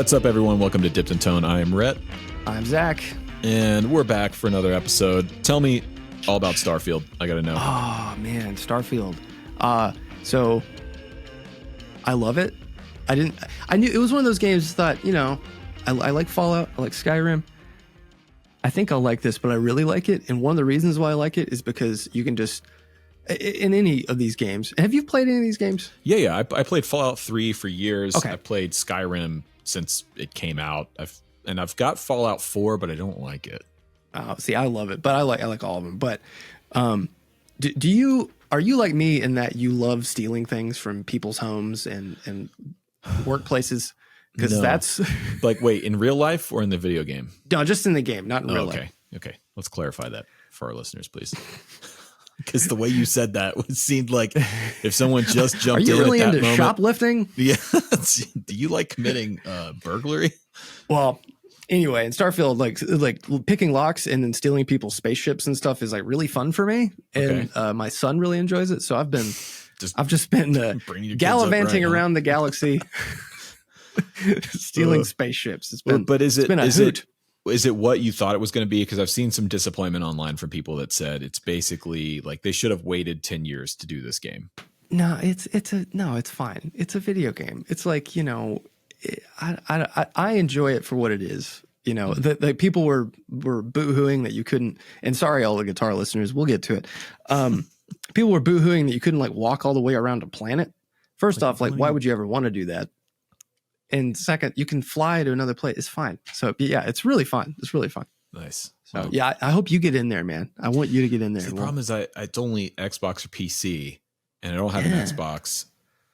What's up, everyone? Welcome to Dipped in Tone. I am Rhett. I'm Zach. And we're back for another episode. Tell me all about Starfield. I got to know. Oh, man, Starfield. So I love it. I knew it was one of those games. Thought, I like Fallout. I like Skyrim. I think I'll like this, but I really like it. And one of the reasons why I like it is because you can just, in any of these games. Have you played any of these games? Yeah. I played Fallout 3 for years. Okay. I played Skyrim since it came out. I've got Fallout 4, but I don't like it. See, I love it, but I like all of them. But are you like me in that you love stealing things from people's homes and workplaces? Because No. that's Like, wait, in real life or in the video game? no, just in the game, not in real life. Okay. Let's clarify that for our listeners, please. Because the way you said that seemed like if someone just jumped in Are you really at that into moment, shoplifting? Yeah. Do you like committing burglary? Well, anyway, in Starfield, like picking locks and then stealing people's spaceships and stuff is like really fun for me, and my son really enjoys it. So I've just been gallivanting around the galaxy, stealing spaceships. It's been, but is it been a hoot. Is it what you thought it was going to be? Because I've seen some disappointment online from people that said it's basically like they should have waited 10 years to do this game. No, it's fine. It's a video game. It's like, I enjoy it for what it is. The people were boo-hooing that you couldn't, and sorry, all the guitar listeners, we'll get to it. People were boo-hooing that you couldn't like walk all the way around a planet. First off, why would you ever want to do that? And second, you can fly to another place. It's fine. So yeah, it's really fun. It's really fun. Nice. So yeah, I hope you get in there, man. I want you to get in there. The problem is it's only Xbox or PC, and I don't have an Xbox,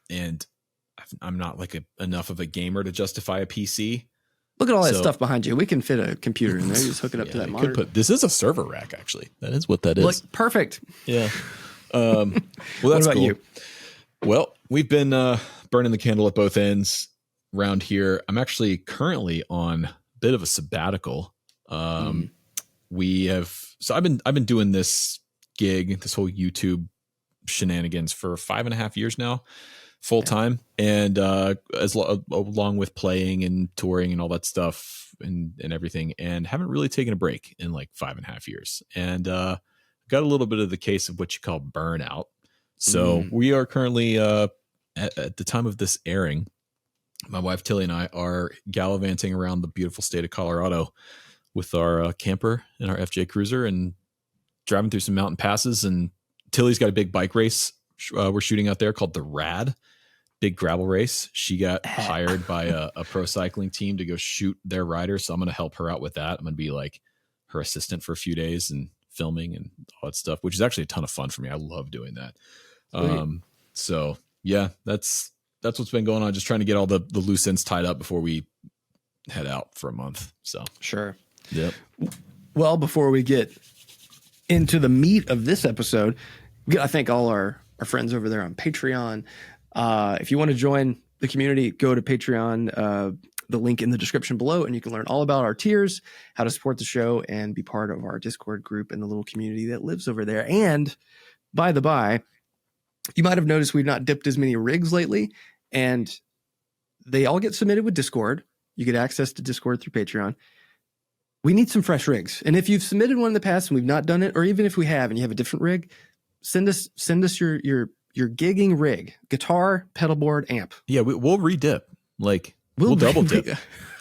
and I'm not like enough of a gamer to justify a PC. Look at all that stuff behind you. We can fit a computer in there. You just hook it up to that monitor. This is a server rack, actually. That is what that is. Look, perfect. Yeah. Well, that's what about cool. you? Well, we've been burning the candle at both ends around here. I'm actually currently on a bit of a sabbatical. I've been doing this gig, this whole YouTube shenanigans for 5.5 years now, full time, and along with playing and touring and all that stuff and everything, and haven't really taken a break in like 5.5 years, and got a little bit of the case of what you call burnout. So we are currently at the time of this airing, my wife Tilly and I are gallivanting around the beautiful state of Colorado with our camper and our FJ Cruiser and driving through some mountain passes. And Tilly's got a big bike race we're shooting out there called the Rad, big gravel race. She got hired by a pro cycling team to go shoot their riders. So I'm going to help her out with that. I'm going to be like her assistant for a few days and filming and all that stuff, which is actually a ton of fun for me. I love doing that. So yeah, that's what's been going on. Just trying to get all the loose ends tied up before we head out for a month. So sure. Yep. Well, before we get into the meat of this episode, I thank all our friends over there on Patreon. If you want to join the community, go to Patreon, the link in the description below, and you can learn all about our tiers, how to support the show, and be part of our Discord group and the little community that lives over there. And by the by, you might have noticed we've not dipped as many rigs lately, and they all get submitted with Discord. You get access to Discord through Patreon. We need some fresh rigs. And if you've submitted one in the past and we've not done it, or even if we have and you have a different rig, send us your gigging rig, guitar, pedal board, amp. Yeah, we'll redip. Like we'll double dip.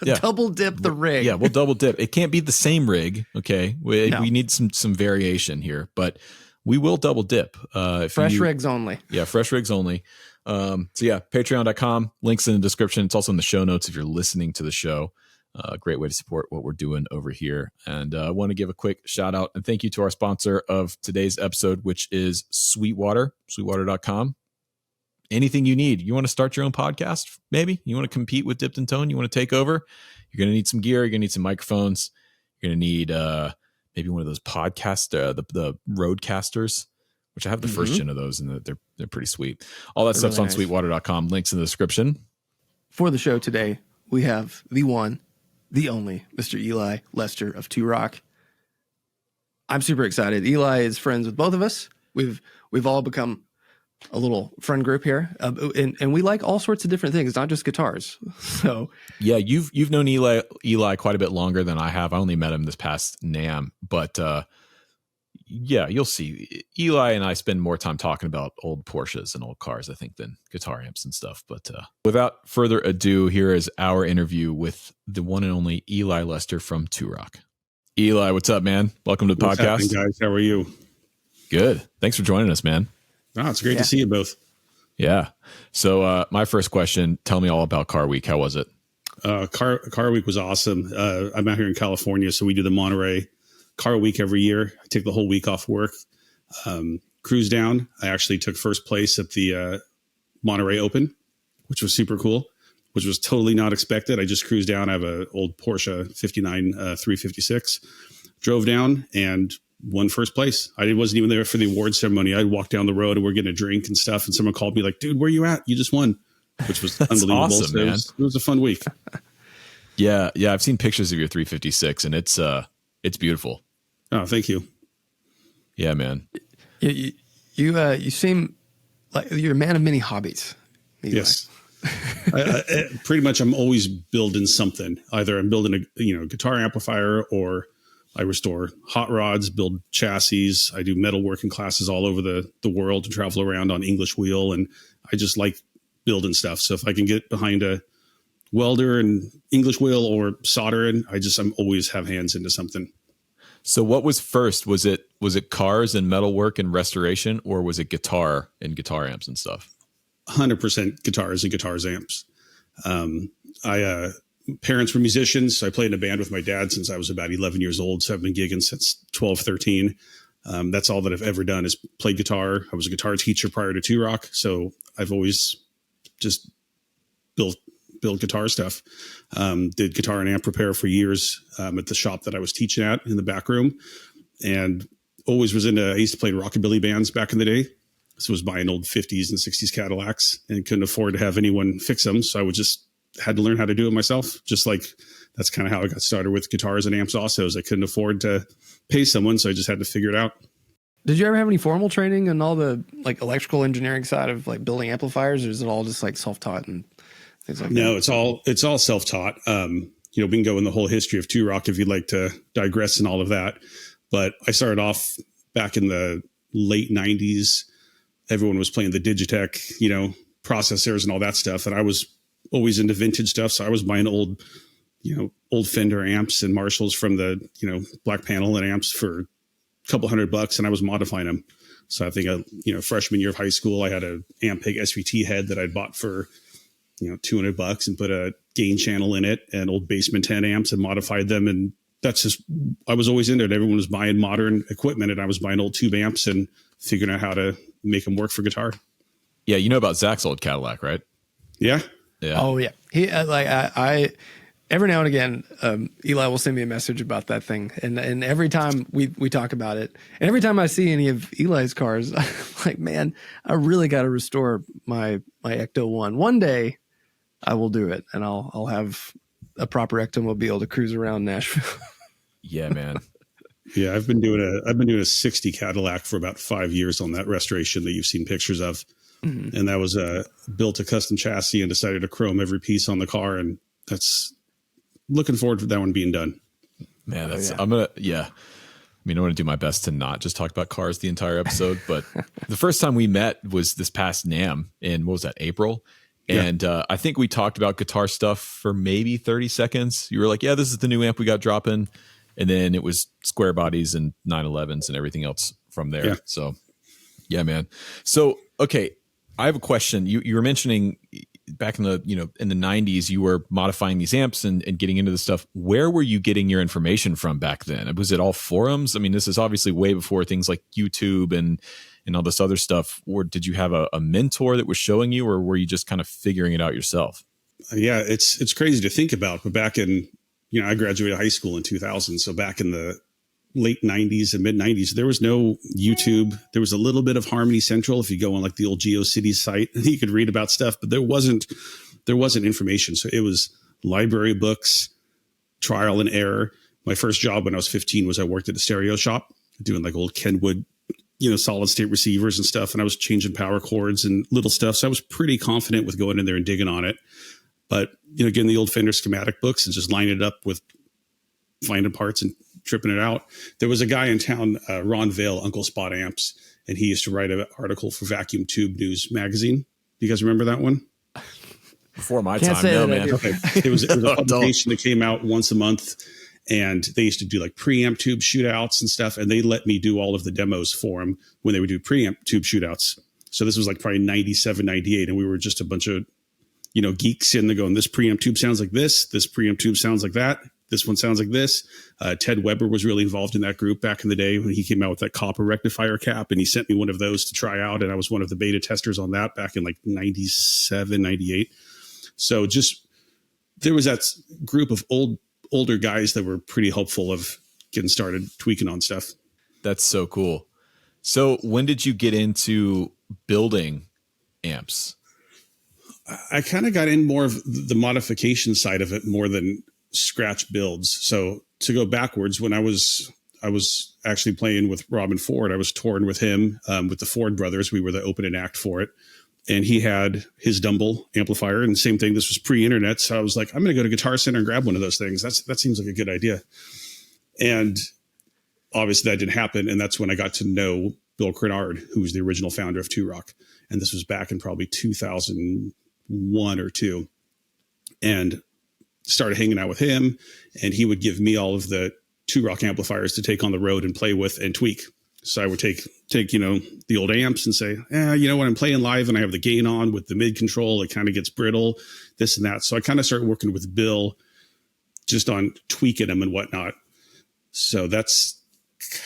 Double dip the rig. Yeah, we'll double dip. It can't be the same rig. Okay. We need some variation here, but we will double dip. Fresh rigs only. Yeah, fresh rigs only. So yeah, patreon.com, links in the description. It's also in the show notes if you're listening to the show. Great way to support what we're doing over here. And I want to give a quick shout out and thank you to our sponsor of today's episode, which is Sweetwater, sweetwater.com. Anything you need. You want to start your own podcast? Maybe you want to compete with Dipped in Tone. You want to take over? You're going to need some gear. You're going to need some microphones. You're going to need maybe one of those podcasts, the Roadcasters, which I have the first gen of those, and they're pretty sweet. All that stuff's really on sweetwater.com. Links in the description. For the show today, we have the one, the only Mr. Eli Lester of Two-Rock. I'm super excited. Eli is friends with both of us. We've all become a little friend group here, and we like all sorts of different things, not just guitars. So yeah, you've known Eli quite a bit longer than I have. I only met him this past NAMM, but yeah, you'll see. Eli and I spend more time talking about old Porsches and old cars, I think, than guitar amps and stuff. But without further ado, here is our interview with the one and only Eli Lester from Two-Rock. Eli, what's up, man? Welcome to the podcast. What's happening, guys? How are you? Good. Thanks for joining us, man. Oh, it's great to see you both. Yeah. So my first question, tell me all about Car Week. How was it? Car Week was awesome. I'm out here in California, so we do the Monterey Car Week every year. I take the whole week off work, cruise down. I actually took first place at the Monterey Open, which was super cool, which was totally not expected. I just cruised down. I have an old Porsche 59 356. Drove down and won first place. I wasn't even there for the award ceremony. I walked down the road and we're getting a drink and stuff. And someone called me like, dude, where you at? You just won, which was unbelievable. Awesome, so man. it was a fun week. Yeah. I've seen pictures of your 356 and it's beautiful. Oh, thank you. Yeah, man. You seem like you're a man of many hobbies. Yes. Pretty much I'm always building something. Either I'm building a guitar amplifier, or I restore hot rods, build chassis. I do metalworking classes all over the world to travel around on English wheel. And I just like building stuff. So if I can get behind a welder and English wheel or soldering, I'm always have hands into something. So what was first? Was it cars and metalwork and restoration, or was it guitar and guitar amps and stuff? 100% guitars and guitars amps. Parents were musicians, so I played in a band with my dad since I was about 11 years old. So I've been gigging since 12, 13. That's all that I've ever done is played guitar. I was a guitar teacher prior to Two-Rock, so I've always just built guitar stuff. Did guitar and amp repair for years at the shop that I was teaching at in the back room, and always was I used to play in rockabilly bands back in the day. So I was buying old 50s and 60s Cadillacs and couldn't afford to have anyone fix them. So I had to learn how to do it myself. Just like that's kind of how I got started with guitars and amps also, is I couldn't afford to pay someone. So I just had to figure it out. Did you ever have any formal training on all the like electrical engineering side of like building amplifiers, or is it all just like self-taught and things like that? No, it's all self-taught. We can go in the whole history of Two-Rock if you'd like to digress in all of that. But I started off back in the late 90s. Everyone was playing the Digitech, processors and all that stuff. And I was always into vintage stuff. So I was buying old Fender amps and Marshalls from the, Black Panel and amps for a couple $100, and I was modifying them. So I think, freshman year of high school, I had a Ampeg SVT head that I'd bought for, $200 and put a gain channel in it and old Basement 10 amps and modified them. And that's just, I was always into it. Everyone was buying modern equipment and I was buying old tube amps and figuring out how to make them work for guitar. Yeah. You know about Zach's old Cadillac, right? Yeah. Yeah. Oh yeah. He I every now and again, Eli will send me a message about that thing. And every time we talk about it, and every time I see any of Eli's cars, I'm like, man, I really got to restore my Ecto 1. One day I will do it, and I'll have a proper Ectomobile to cruise around Nashville. Yeah, man. Yeah, I've been doing a 60 Cadillac for about 5 years on that restoration that you've seen pictures of. Mm-hmm. And that was built a custom chassis and decided to chrome every piece on the car. And that's looking forward to that one being done. Man, I want to do my best to not just talk about cars the entire episode, but the first time we met was this past NAMM in, what was that, April? And I think we talked about guitar stuff for maybe 30 seconds. You were like, yeah, this is the new amp we got dropping. And then it was square bodies and 911s and everything else from there. Yeah. So, yeah, man. So, okay, I have a question. You were mentioning back in the, in the 90s, you were modifying these amps and getting into the stuff. Where were you getting your information from back then? Was it all forums? I mean, this is obviously way before things like YouTube and all this other stuff. Or did you have a mentor that was showing you, or were you just kind of figuring it out yourself? Yeah, it's crazy to think about. But back in, I graduated high school in 2000. So back in the late 90s and mid 90s, there was no YouTube. There was a little bit of Harmony Central. If you go on like the old GeoCities site, you could read about stuff, but there wasn't information. So it was library books, trial and error. My first job when I was 15 was I worked at a stereo shop doing like old Kenwood solid state receivers and stuff. And I was changing power chords and little stuff. So I was pretty confident with going in there and digging on it. But, getting the old Fender schematic books and just lining it up with finding parts and tripping it out. There was a guy in town, Ron Vale, Uncle Spot Amps, and he used to write an article for Vacuum Tube News magazine. Do you guys remember that one? Before my time, no, man. Okay. It was a publication that came out once a month, and they used to do like preamp tube shootouts and stuff, and they let me do all of the demos for them when they would do preamp tube shootouts. So this was like probably 97, 98, and we were just a bunch of, geeks in there going, this preamp tube sounds like this preamp tube sounds like that, this one sounds like this. Ted Weber was really involved in that group back in the day when he came out with that copper rectifier cap, and he sent me one of those to try out, and I was one of the beta testers on that back in like 97, 98. So just there was that group of older guys that were pretty helpful of getting started tweaking on stuff. That's so cool. So when did you get into building amps? I kind of got in more of the modification side of it more than scratch builds. So to go backwards, when I was actually playing with Robin Ford, I was touring with him, with the Ford brothers. We were the opening act for it. And he had his Dumble amplifier, and same thing. This was pre-internet. So I was like, I'm going to go to Guitar Center and grab one of those things. That seems like a good idea. And obviously that didn't happen. And that's when I got to know Bill Krinard, who was the original founder of Two-Rock. And this was back in probably 2001 or 2. And started hanging out with him, and he would give me all of the Two-Rock amplifiers to take on the road and play with and tweak. So I would take the old amps and say, when I'm playing live and I have the gain on with the mid control, it kind of gets brittle, this and that. So I kind of started working with Bill just on tweaking them and whatnot. So that's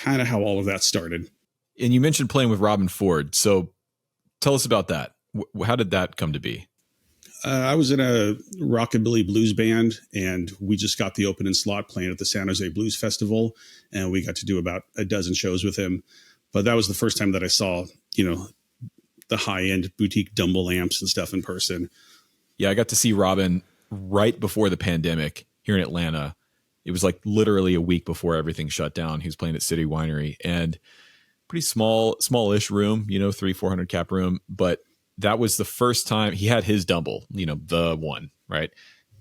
kind of how all of that started. And you mentioned playing with Robin Ford. So tell us about that. How did that come to be? I was in a rockabilly blues band, and we just got the opening slot playing at the San Jose Blues Festival, and we got to do about a dozen shows with him. But that was the first time that I saw, the high-end boutique Dumble amps and stuff in person. Yeah, I got to see Robin right before the pandemic here in Atlanta. It was like literally a week before everything shut down. He was playing at City Winery, and pretty smallish room, 300-400 cap room, but that was the first time he had his Dumble, the one, right?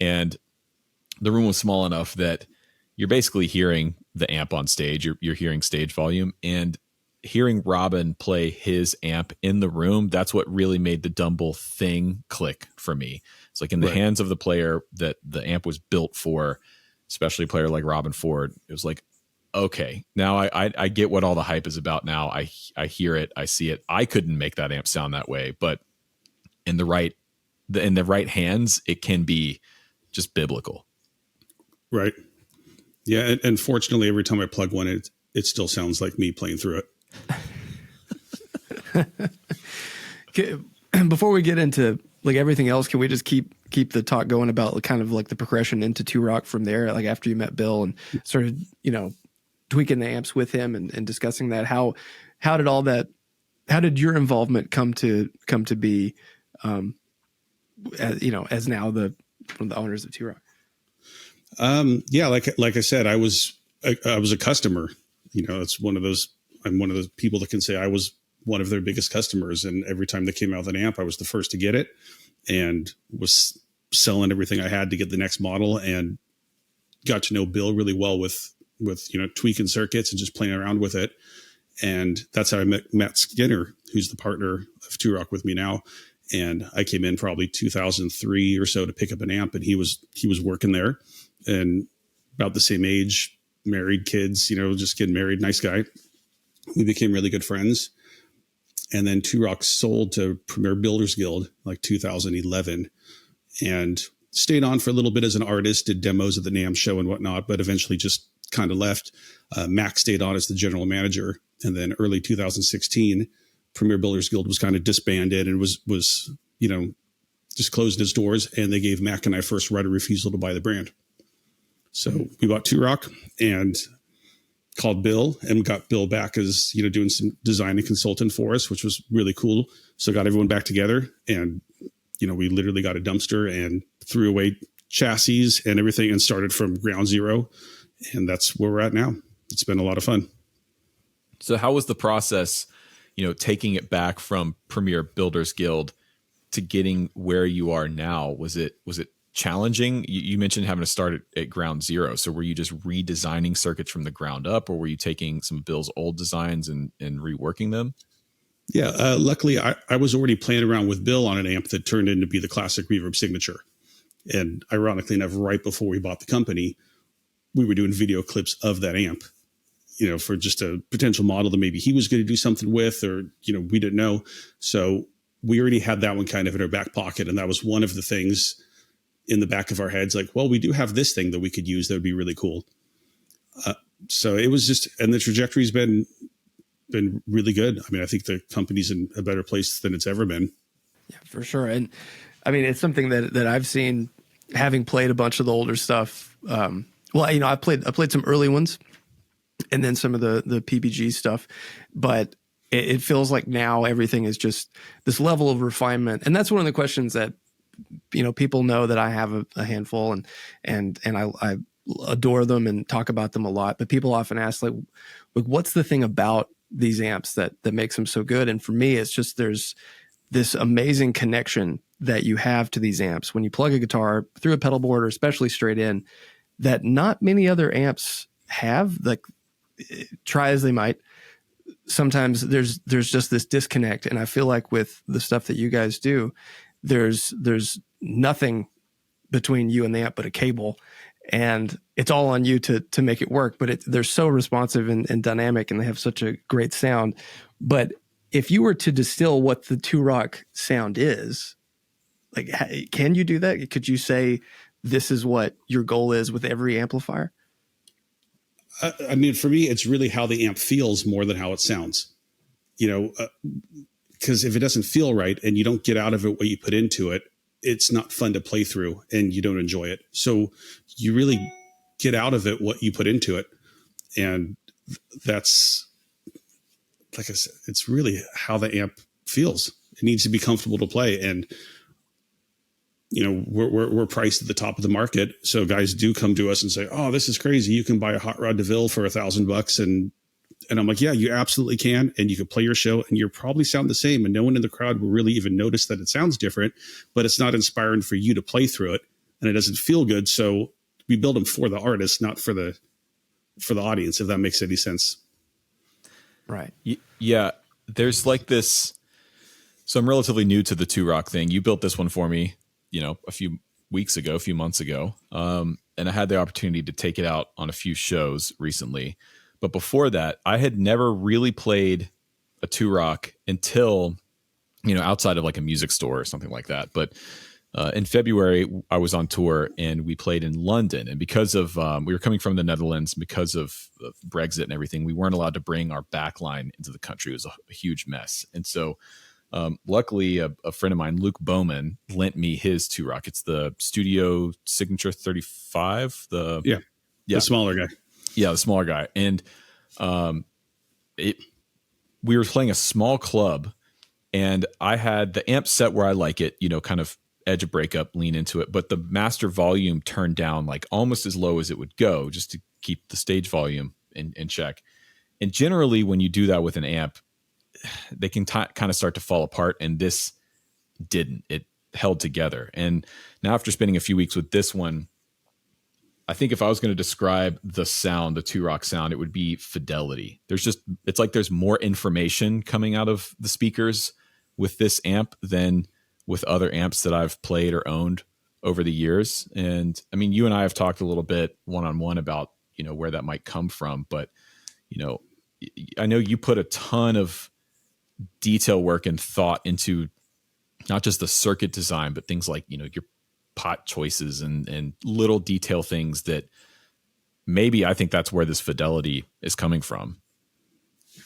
And the room was small enough that you're basically hearing the amp on stage. You're hearing stage volume, and hearing Robin play his amp in the room, that's what really made the Dumble thing click for me. It's like in the hands of the player that the amp was built for, especially a player like Robin Ford. It was like, okay, now I get what all the hype is about now. I hear it, I see it. I couldn't make that amp sound that way, but in the right hands, it can be just biblical. Right. Yeah, and fortunately, every time I plug one, it still sounds like me playing through it. Okay, before we get into like everything else, can we just keep the talk going about kind of like the progression into Two-Rock from there? Like after you met Bill and started, tweaking the amps with him and discussing that, how did your involvement come to be, as now one of the owners of Two-Rock? Yeah, like I said, I was a customer. It's one of those. I'm one of those people that can say I was one of their biggest customers, and every time they came out with an amp, I was the first to get it, and was selling everything I had to get the next model, and got to know Bill really well with tweaking circuits and just playing around with it. And that's how I met Matt Skinner, who's the partner of Two-Rock with me now. And I came in probably 2003 or so to pick up an amp, and he was working there, and about the same age, married, kids, just getting married, nice guy. We became really good friends. And then Two-Rock sold to Premier Builders Guild like 2011, and stayed on for a little bit as an artist, did demos at the NAMM show and whatnot, but eventually just kind of left. Mac stayed on as the general manager. And then early 2016, Premier Builders Guild was kind of disbanded and was just closed its doors. And they gave Mac and I first right of refusal to buy the brand. So we bought Two-Rock and called Bill and got Bill back as, doing some design and consultant for us, which was really cool. So got everyone back together, and, we literally got a dumpster and threw away chassis and everything and started from ground zero. And that's where we're at now. It's been a lot of fun. So how was the process taking it back from Premier Builders Guild to getting where you are now, was it challenging? You mentioned having to start at ground zero. So were you just redesigning circuits from the ground up, or were you taking some of Bill's old designs and reworking them? Yeah, luckily I was already playing around with Bill on an amp that turned into be the classic Reverb Signature. And ironically enough, right before we bought the company, we were doing video clips of that amp, for just a potential model that maybe he was going to do something with, or, we didn't know. So we already had that one kind of in our back pocket. And that was one of the things in the back of our heads, like, well, we do have this thing that we could use that would be really cool. So it was just, and the trajectory's been really good. I mean, I think the company's in a better place than it's ever been. Yeah, for sure. And I mean, it's something that I've seen, having played a bunch of the older stuff. I played some early ones and then some of the PBG stuff, but it feels like now everything is just this level of refinement. And that's one of the questions that, people know that I have a handful and I adore them and talk about them a lot, but people often ask like, what's the thing about these amps that makes them so good? And for me, it's just, there's this amazing connection that you have to these amps when you plug a guitar through a pedal board or especially straight in, that not many other amps have. Like, try as they might, sometimes there's just this disconnect. And I feel like with the stuff that you guys do, there's nothing between you and the amp but a cable, and it's all on you to make it work. But they're so responsive and dynamic, and they have such a great sound. But if you were to distill what the Two-Rock sound is, like, can you do that? Could you say this is what your goal is with every amplifier? I mean, for me, it's really how the amp feels more than how it sounds, because if it doesn't feel right and you don't get out of it what you put into it, it's not fun to play through and you don't enjoy it. So you really get out of it what you put into it. And that's, like I said, it's really how the amp feels. It needs to be comfortable to play. And, we're priced at the top of the market. So guys do come to us and say, oh, this is crazy. You can buy a Hot Rod DeVille for $1,000. And I'm like, yeah, you absolutely can. And you can play your show and you'll probably sound the same. And no one in the crowd will really even notice that it sounds different, but it's not inspiring for you to play through it. And it doesn't feel good. So we build them for the artist, not for the audience, if that makes any sense. Right. Yeah. There's like this. So I'm relatively new to the Two-Rock thing. You built this one for me, a few months ago. And I had the opportunity to take it out on a few shows recently. But before that, I had never really played a Two-Rock until, outside of like a music store or something like that. But in February, I was on tour and we played in London. And because of, we were coming from the Netherlands, because of Brexit and everything, we weren't allowed to bring our backline into the country. It was a huge mess. And so luckily, a friend of mine, Luke Bowman, lent me his Two-Rock. It's the Studio Signature 35. The smaller guy. Yeah, the smaller guy. And we were playing a small club, and I had the amp set where I like it, kind of edge of breakup, lean into it, but the master volume turned down like almost as low as it would go, just to keep the stage volume in check. And generally, when you do that with an amp, they can kind of start to fall apart, and this didn't. It held together. And now, after spending a few weeks with this one, I think if I was going to describe the sound, the Two-Rock sound, it would be fidelity. It's like there's more information coming out of the speakers with this amp than with other amps that I've played or owned over the years. And I mean, you and I have talked a little bit one-on-one about, where that might come from, but, I know you put a ton of detail work and thought into not just the circuit design, but things like, your pot choices and little detail things that maybe I think that's where this fidelity is coming from.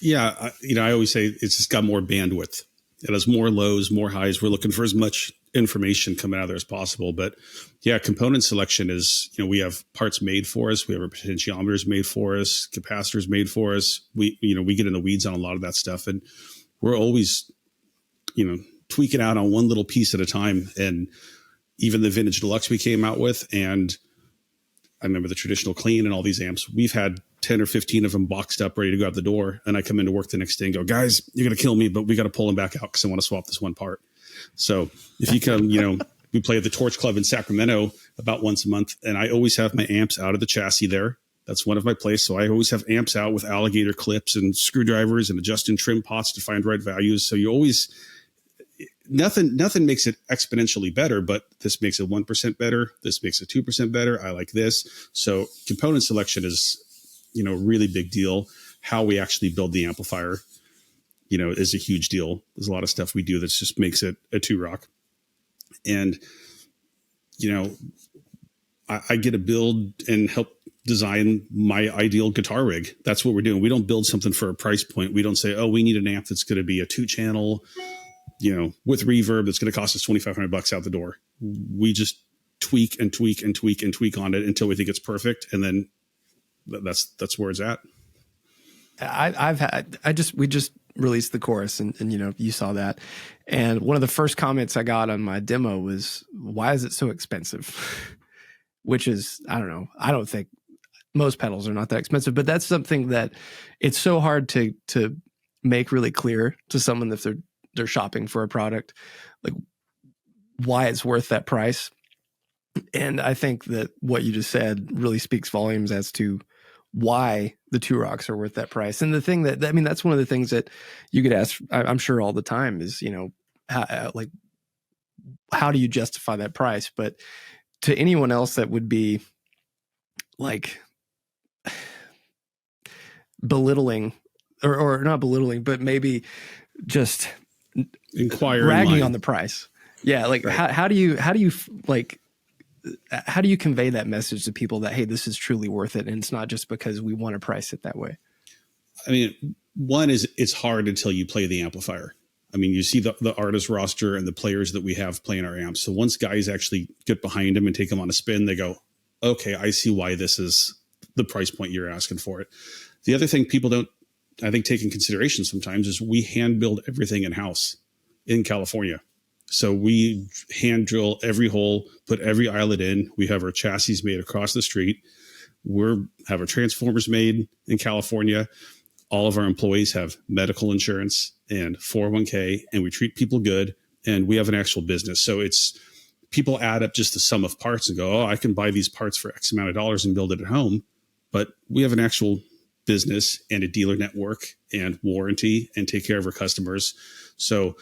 Yeah. I always say it's just got more bandwidth. It has more lows, more highs. We're looking for as much information coming out of there as possible. But yeah, component selection is, we have parts made for us. We have our potentiometers made for us, capacitors made for us. We get in the weeds on a lot of that stuff. And we're always, tweaking out on one little piece at a time. And even the vintage Deluxe we came out with, and I remember the traditional clean and all these amps, we've had 10 or 15 of them boxed up, ready to go out the door. And I come into work the next day and go, guys, you're going to kill me, but we got to pull them back out because I want to swap this one part. So if you come, we play at the Torch Club in Sacramento about once a month, and I always have my amps out of the chassis there. That's one of my plays. So I always have amps out with alligator clips and screwdrivers and adjusting trim pots to find right values. So you always, nothing makes it exponentially better, but this makes it 1% better. This makes it 2% better. I like this. So component selection is, a really big deal. How we actually build the amplifier, is a huge deal. There's a lot of stuff we do that just makes it a Two-Rock. And, I get to build and help design my ideal guitar rig. That's what we're doing. We don't build something for a price point. We don't say, oh, we need an amp that's going to be a 2-channel, with reverb that's going to cost us $2,500 out the door. We just tweak and tweak and tweak and tweak on it until we think it's perfect. And then that's where it's at. We just released the chorus and you saw that. And one of the first comments I got on my demo was, why is it so expensive? Which is, I don't know. I don't think most pedals are not that expensive, but that's something that it's so hard to make really clear to someone if they're shopping for a product, like why it's worth that price. And I think that what you just said really speaks volumes as to why the Two-Rocks are worth that price. And the thing that's one of the things that you get asked, I'm sure all the time, is, how do you justify that price? But to anyone else that would be like belittling or not belittling, but maybe just ragging on the price. Yeah. Like right. How do you convey that message to people that, hey, this is truly worth it? And it's not just because we want to price it that way. I mean, one is it's hard until you play the amplifier. I mean, you see the artist roster and the players that we have playing our amps. So once guys actually get behind them and take them on a spin, they go, okay, I see why this is the price point you're asking for it. The other thing people don't, I think, take in consideration sometimes is we hand build everything in house in California. So we hand drill every hole, put every eyelet in. We have our chassis made across the street. Have our transformers made in California. All of our employees have medical insurance and 401k, and we treat people good, and we have an actual business. So it's people add up just the sum of parts and go, oh, I can buy these parts for X amount of dollars and build it at home. But we have an actual business and a dealer network and warranty and take care of our customers. So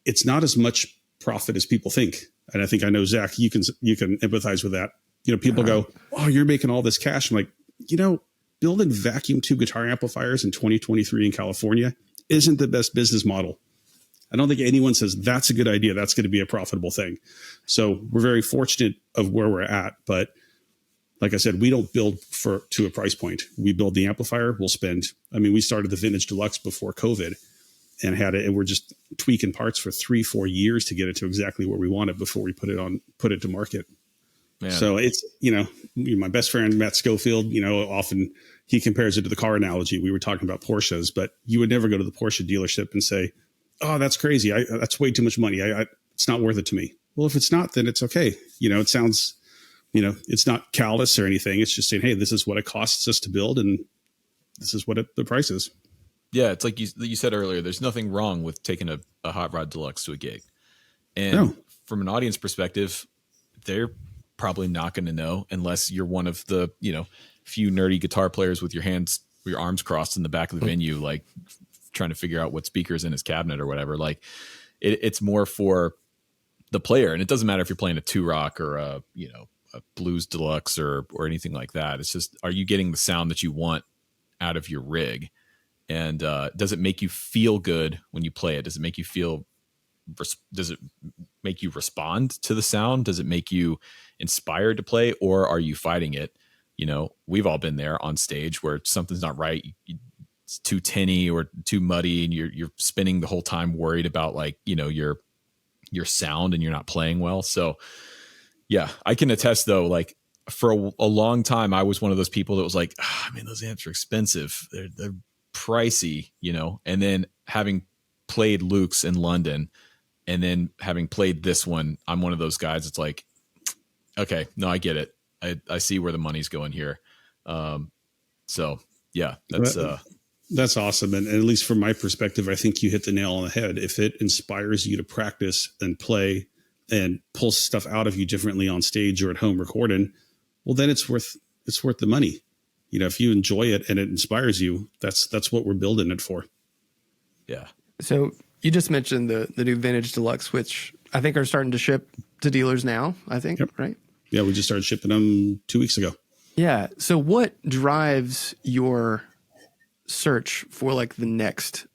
it's not as much profit as people think. And I know, Zach, you can empathize with that. People go, oh, you're making all this cash. I'm like, building vacuum tube guitar amplifiers in 2023 in California isn't the best business model. I don't think anyone says that's a good idea. That's going to be a profitable thing. So we're very fortunate of where we're at. But like I said, we don't build to a price point. We build the amplifier. We started the Vintage Deluxe before COVID and had it. And we're just tweaking parts for 3-4 years to get it to exactly where we want it before we put it to market. Man. So it's, my best friend, Matt Schofield, often he compares it to the car analogy. We were talking about Porsches, but you would never go to the Porsche dealership and say, oh, that's crazy. That's way too much money. It's not worth it to me. Well, if it's not, then it's okay. It sounds, it's not callous or anything. It's just saying, hey, this is what it costs us to build, and this is what the price is. Yeah, it's like you said earlier, there's nothing wrong with taking a Hot Rod Deluxe to a gig. And from an audience perspective, they're probably not going to know unless you're one of the, few nerdy guitar players with your arms crossed in the back of the venue, like trying to figure out what speaker's in his cabinet or whatever. Like it's more for the player. And it doesn't matter if you're playing a Two-Rock or a Blues Deluxe or anything like that. It's just, are you getting the sound that you want out of your rig? And does it make you feel good when you play it? Does it make you feel, does it make you respond to the sound? Does it make you inspired to play, or are you fighting it? We've all been there on stage where something's not right. It's too tinny or too muddy, and you're spinning the whole time worried about your sound, and you're not playing well. So yeah, I can attest though, like for a long time, I was one of those people that was like, those amps are expensive. They're pricey, and then having played Luke's in London and then having played this one, I'm one of those guys. It's like, okay, no, I get it. I see where the money's going here. So yeah, that's awesome. And at least from my perspective, I think you hit the nail on the head. If it inspires you to practice and play and pull stuff out of you differently on stage or at home recording, well, then it's worth the money. You know, if you enjoy it and it inspires you, that's what we're building it for. Yeah. So you just mentioned the new Vintage Deluxe, which I think are starting to ship to dealers now, I think, Yep. right? Yeah, we just started shipping them 2 weeks ago. Yeah. So what drives your search for like the next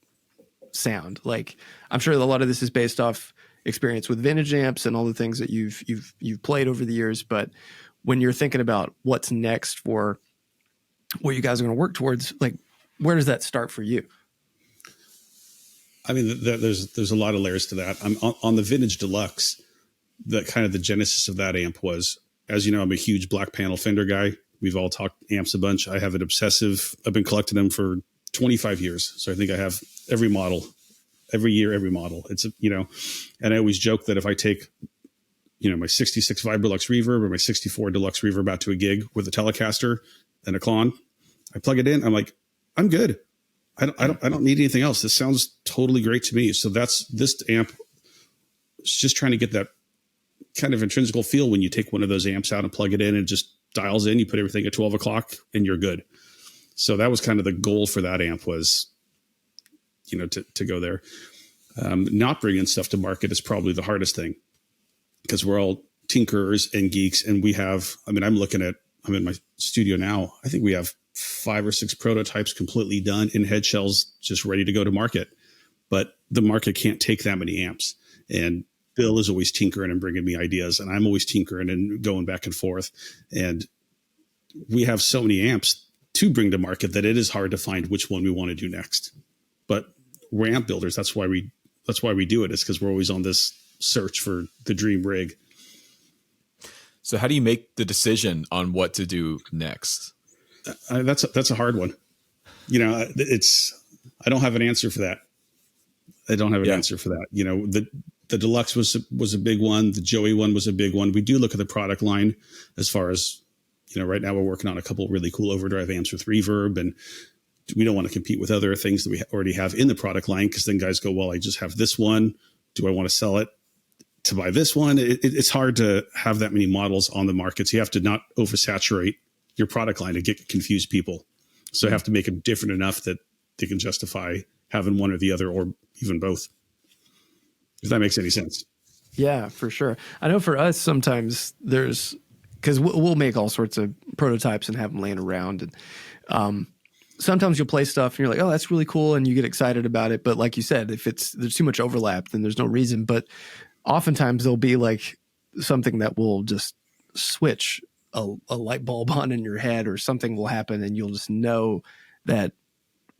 sound? Like, I'm sure a lot of this is based off experience with vintage amps and all the things that you've played over the years. But when you're thinking about what's next for what you guys are going to work towards, like, where does that start for you? I mean, there's a lot of layers to that. I'm on the Vintage Deluxe. That kind of the genesis of that amp was, as you know, I'm a huge black panel Fender guy. We've all talked amps a bunch. I have an obsessive. I've been collecting them for 25 years, so I think I have every model, every year, every model. It's and I always joke that if I take, my 66 Vibe Deluxe reverb or my 64 Deluxe reverb out to a gig with a Telecaster and a Klon, I plug it in. I'm like, I'm good. I don't need anything else. This sounds totally great to me. So this amp is just trying to get that kind of intrinsical feel when you take one of those amps out and plug it in and just dials in. You put everything at 12 o'clock and you're good. So that was kind of the goal for that amp was, to go there. Not bringing stuff to market is probably the hardest thing because we're all tinkerers and geeks. And I'm in my studio now. I think we have 5 or 6 prototypes completely done in head shells, just ready to go to market. But the market can't take that many amps. And Bill is always tinkering and bringing me ideas, and I'm always tinkering and going back and forth. And we have so many amps to bring to market that it is hard to find which one we want to do next. But we're amp builders. That's why we do it. It's because we're always on this search for the dream rig. So how do you make the decision on what to do next? That's a hard one. I don't have an answer for that. Answer for that. The Deluxe was a big one. The Joey one was a big one. We do look at the product line as far as, right now we're working on a couple really cool overdrive amps with reverb, and we don't want to compete with other things that we already have in the product line. Cause then guys go, well, I just have this one. Do I want to sell it to buy this one? It's hard to have that many models on the market. So you have to not oversaturate your product line to get confused people. So I have to make them different enough that they can justify having one or the other, or even both. If that makes any sense. Yeah, for sure. I know for us, sometimes because we'll make all sorts of prototypes and have them laying around. And sometimes you'll play stuff and you're like, oh, that's really cool. And you get excited about it. But like you said, if there's too much overlap, then there's no reason. But oftentimes there'll be like something that will just switch a light bulb on in your head, or something will happen. And you'll just know that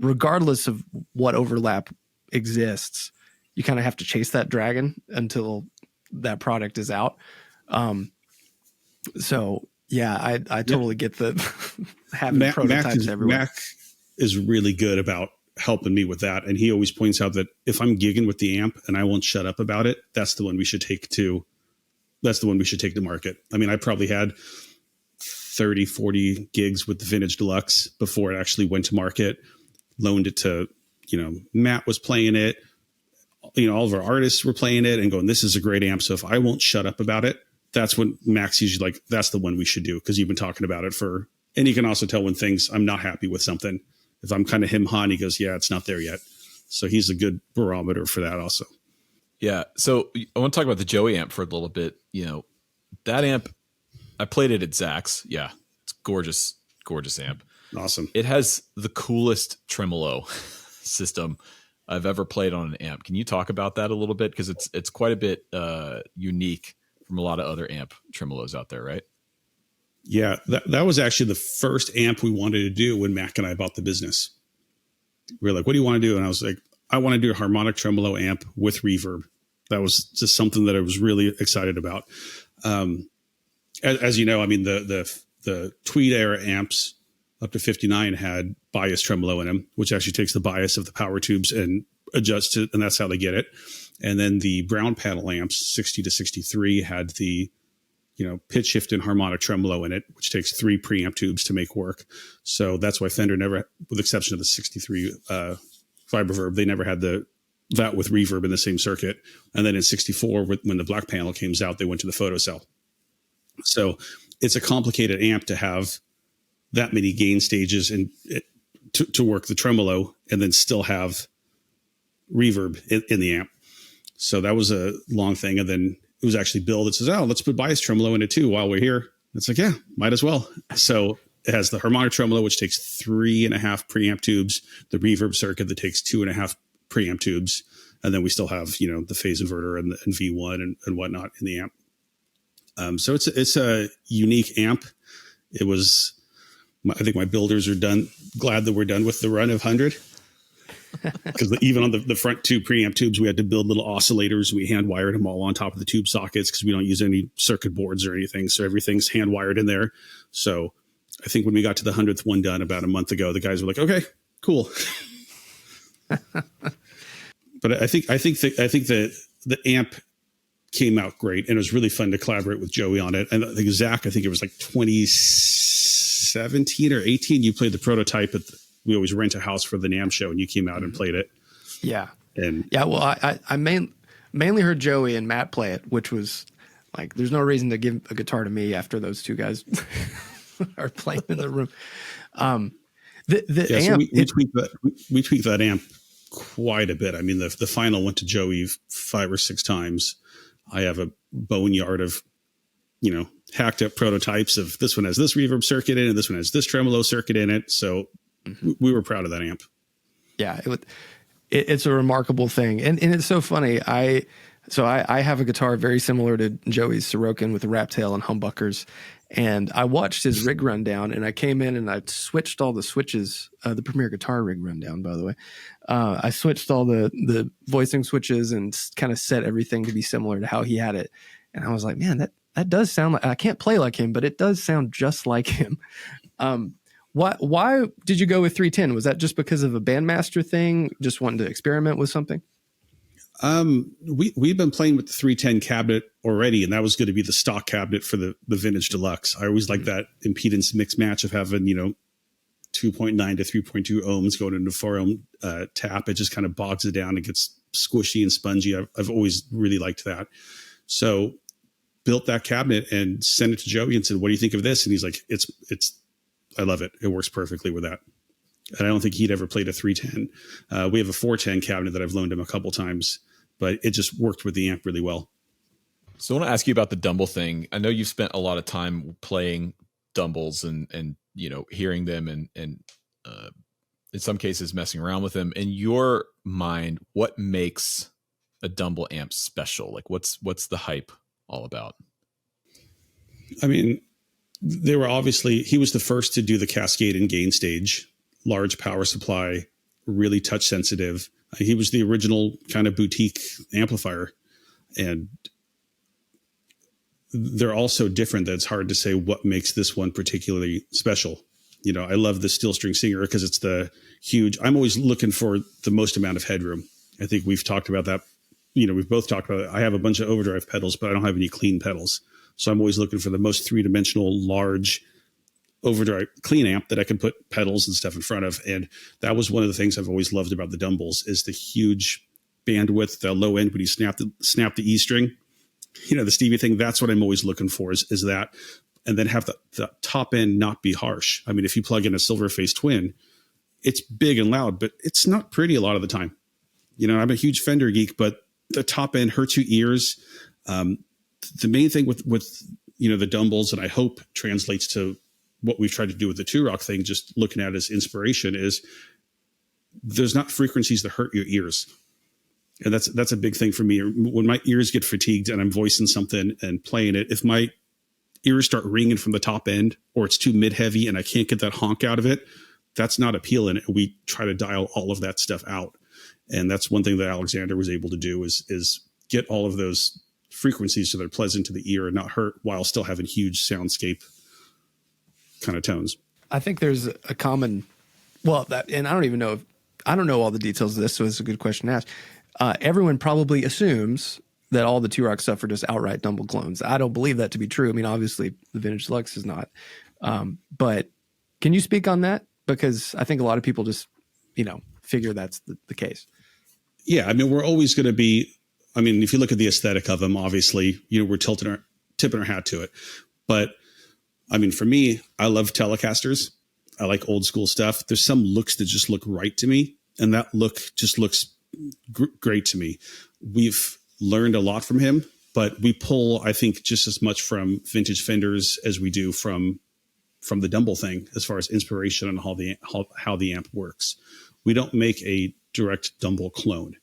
regardless of what overlap exists, you kind of have to chase that dragon until that product is out. So yeah, I totally get the having prototypes everywhere. Mac is really good about helping me with that. And he always points out that if I'm gigging with the amp and I won't shut up about it, that's the one we should take to market. I mean, I probably had 30, 40 gigs with the Vintage Deluxe before it actually went to market, loaned it to, Matt was playing it. All of our artists were playing it and going, this is a great amp. So if I won't shut up about it, that's when Max usually like, that's the one we should do. Cause you've been talking about it and you can also tell when I'm not happy with something. If I'm kind of him-hawing, he goes, yeah, it's not there yet. So he's a good barometer for that also. Yeah. So I want to talk about the Joey amp for a little bit. That amp, I played it at Zach's. Yeah. It's gorgeous, gorgeous amp. Awesome. It has the coolest tremolo system I've ever played on an amp. Can you talk about that a little bit? Because it's quite a bit unique from a lot of other amp tremolos out there, right? Yeah, that was actually the first amp we wanted to do when Mac and I bought the business. We were like, what do you want to do? And I was like, I want to do a harmonic tremolo amp with reverb. That was just something that I was really excited about. As you know, I mean, the Tweed era amps up to 59 had bias tremolo in them, which actually takes the bias of the power tubes and adjusts it, and that's how they get it. And then the brown panel amps, 60 to 63, had the pitch shift and harmonic tremolo in it, which takes 3 preamp tubes to make work. So that's why Fender never, with the exception of the 63 Vibroverb, they never had that with reverb in the same circuit. And then in 64, when the black panel came out, they went to the photocell. So it's a complicated amp to have that many gain stages and to work the tremolo and then still have reverb in the amp. So that was a long thing. And then it was actually Bill that says, let's put bias tremolo in it too while we're here. It's like, yeah, might as well. So it has the harmonic tremolo, which takes 3.5 preamp tubes, the reverb circuit that takes 2.5 preamp tubes. And then we still have, the phase inverter and V1 and whatnot in the amp. So it's a unique amp. It was, I think my builders are glad that we're done with the run of 100. Because even on the front 2 preamp tubes, we had to build little oscillators. We hand wired them all on top of the tube sockets because we don't use any circuit boards or anything. So everything's hand wired in there. So I think when we got to the 100th one done about a month ago, the guys were like, okay, cool. But I think that the amp came out great, and it was really fun to collaborate with Joey on it. And I think Zach, it was like 2017 or 18. You played the prototype we always rent a house for the NAMM show, and you came out and played it. Yeah. And well, I mainly heard Joey and Matt play it, which was like, there's no reason to give a guitar to me after those two guys are playing in the room. The amp, so we tweaked that amp quite a bit. I mean, the final went to Joey 5 or 6 times. I have a boneyard of, hacked up prototypes of this one has this reverb circuit in it, and this one has this tremolo circuit in it. So we were proud of that amp. Yeah, it's a remarkable thing. And it's so funny. I have a guitar very similar to Joey's Sorokin with a wrap tail and humbuckers. And I watched his rig rundown, and I came in and I switched all the switches, the Premier Guitar rig rundown, by the way. I switched all the voicing switches and kind of set everything to be similar to how he had it. And I was like, man, that does sound like, I can't play like him, but it does sound just like him. Why did you go with 310? Was that just because of a bandmaster thing? Just wanting to experiment with something? We've been playing with the 310 cabinet already, and that was going to be the stock cabinet for the vintage Deluxe. I always like that impedance mix match of having, 2.9 to 3.2 ohms going into 4 ohm tap. It just kind of bogs it down and gets squishy and spongy. I've always really liked that. So built that cabinet and sent it to Joey and said, what do you think of this? And he's like, I love it. It works perfectly with that. And I don't think he'd ever played a 310. We have a 410 cabinet that I've loaned him a couple times, but it just worked with the amp really well. So I want to ask you about the Dumble thing. I know you've spent a lot of time playing Dumbles and hearing them and in some cases messing around with them. In your mind, what makes a Dumble amp special? Like what's the hype all about? I mean, he was the first to do the cascade and gain stage, large power supply, really touch sensitive. He was the original kind of boutique amplifier. And they're all so different that it's hard to say what makes this one particularly special. I love the steel string singer because it's the huge, I'm always looking for the most amount of headroom. I think we've talked about that. We've both talked about it. I have a bunch of overdrive pedals, but I don't have any clean pedals. So I'm always looking for the most 3-dimensional, large overdrive clean amp that I can put pedals and stuff in front of. And that was one of the things I've always loved about the Dumbles is the huge bandwidth, the low end when you snap the E string, the Stevie thing. That's what I'm always looking for is that. And then have the top end not be harsh. I mean, if you plug in a Silverface Twin, it's big and loud, but it's not pretty a lot of the time. I'm a huge Fender geek, but the top end hurts your ears. The main thing with the Dumbles, and I hope translates to what we've tried to do with the Two-Rock thing, just looking at it as inspiration, is there's not frequencies that hurt your ears. And that's a big thing for me. When my ears get fatigued and I'm voicing something and playing it, if my ears start ringing from the top end or it's too mid-heavy and I can't get that honk out of it, that's not appealing. And we try to dial all of that stuff out. And that's one thing that Alexander was able to do is get all of those frequencies so they're pleasant to the ear and not hurt while still having huge soundscape kind of tones. I think there's a common, and I don't know all the details of this, so it's a good question to ask. Everyone probably assumes that all the Two-Rock stuff are just outright Dumble clones. I don't believe that to be true. I mean, obviously the Vintage Deluxe is not. But can you speak on that? Because I think a lot of people just, figure that's the case. Yeah, I mean, we're always going to be, I mean, if you look at the aesthetic of them, obviously, we're tipping our hat to it. But I mean, for me, I love Telecasters. I like old school stuff. There's some looks that just look right to me. And that look just looks great to me. We've learned a lot from him, but we pull, I think, just as much from vintage Fenders as we do from the Dumble thing, as far as inspiration and how the amp works. We don't make a direct Dumble clone.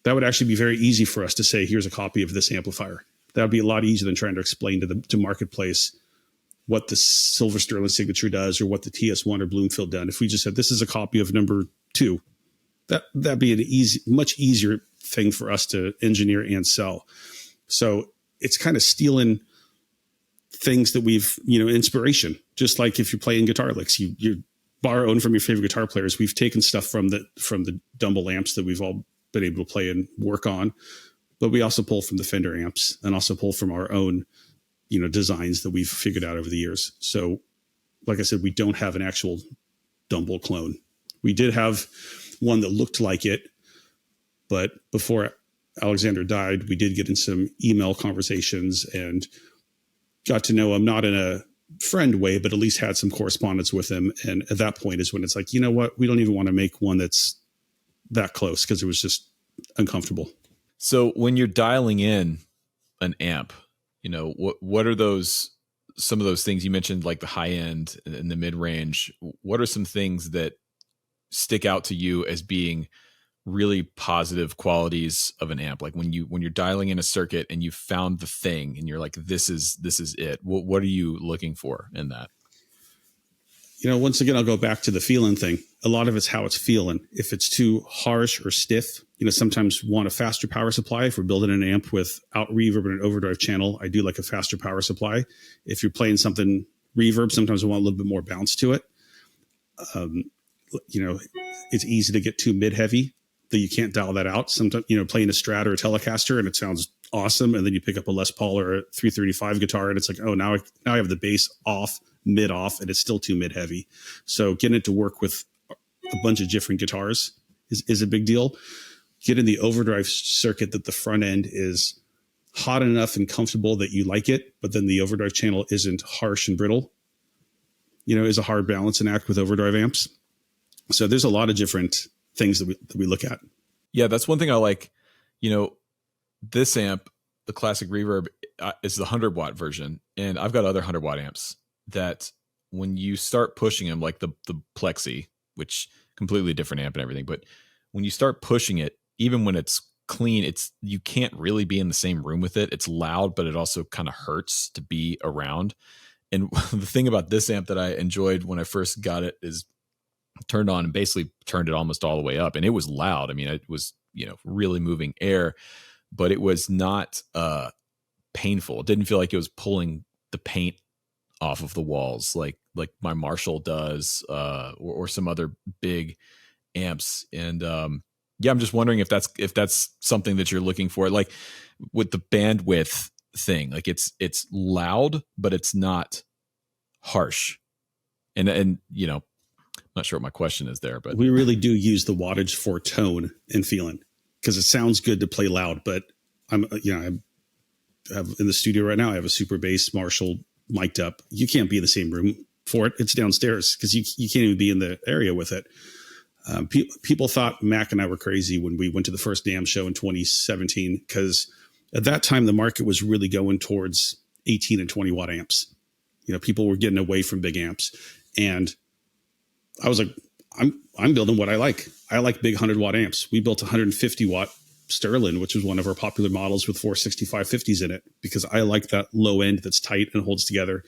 That would actually be very easy for us to say, here's a copy of this amplifier. That would be a lot easier than trying to explain to Marketplace what the Silver Sterling Signature does or what the TS1 or Bloomfield done. If we just said, this is a copy of number 2, that'd be an much easier thing for us to engineer and sell. So it's kind of stealing things that we've, inspiration. Just like if you're playing guitar licks, you borrow from your favorite guitar players. We've taken stuff from the Dumble amps that we've all been able to play and work on, but we also pull from the Fender amps and also pull from our own, designs that we've figured out over the years. So like I said, we don't have an actual Dumble clone. We did have one that looked like it, but before Alexander died, we did get in some email conversations and got to know him, not in a friend way, but at least had some correspondence with him. And at that point is when it's like, you know what, we don't even want to make one that's that close because it was just uncomfortable. So when you're dialing in an amp, what are some of those things you mentioned, like the high end and the mid range? What are some things that stick out to you as being really positive qualities of an amp? Like when you're dialing in a circuit and you found the thing and you're like, this is it. What are you looking for in that? Once again, I'll go back to the feeling thing. A lot of it's how it's feeling. If it's too harsh or stiff, sometimes want a faster power supply. If we're building an amp without reverb and an overdrive channel, I do like a faster power supply. If you're playing something reverb, sometimes I want a little bit more bounce to it. It's easy to get too mid heavy that you can't dial that out. Sometimes, playing a Strat or a Telecaster and it sounds awesome. And then you pick up a Les Paul or a 335 guitar and it's like, oh, now I have the bass off, mid off, and it's still too mid heavy. So getting it to work with a bunch of different guitars is a big deal. Getting the overdrive circuit that the front end is hot enough and comfortable that you like it, but then the overdrive channel isn't harsh and brittle, is a hard balancing act with overdrive amps. So there's a lot of different things that we look at. Yeah, that's one thing I like. This amp, the classic reverb, is the 100-watt version, and I've got other 100-watt amps that when you start pushing them, like the Plexi, which completely different amp and everything, but when you start pushing it, even when it's clean, you can't really be in the same room with it. It's loud, but it also kind of hurts to be around. And the thing about this amp that I enjoyed when I first got it is turned on and basically turned it almost all the way up, and it was loud. I mean, it was really moving air, but it was not painful. It didn't feel like it was pulling the paint off of the walls like my Marshall does, or some other big amps. And I'm just wondering if that's something that you're looking for, like with the bandwidth thing. Like it's loud, but it's not harsh. And not sure what my question is there, but we really do use the wattage for tone and feeling because it sounds good to play loud. But I have in the studio right now, I have a super bass Marshall mic'd up. You can't be in the same room for it. It's downstairs because you can't even be in the area with it. People thought Mac and I were crazy when we went to the first NAMM show in 2017 because at that time the market was really going towards 18 and 20 watt amps. People were getting away from big amps, and I was like, I'm building what I like. I like big 100-watt amps. We built a 150-watt Sterling, which was one of our popular models with 4 6550s in it, because I like that low end that's tight and holds together.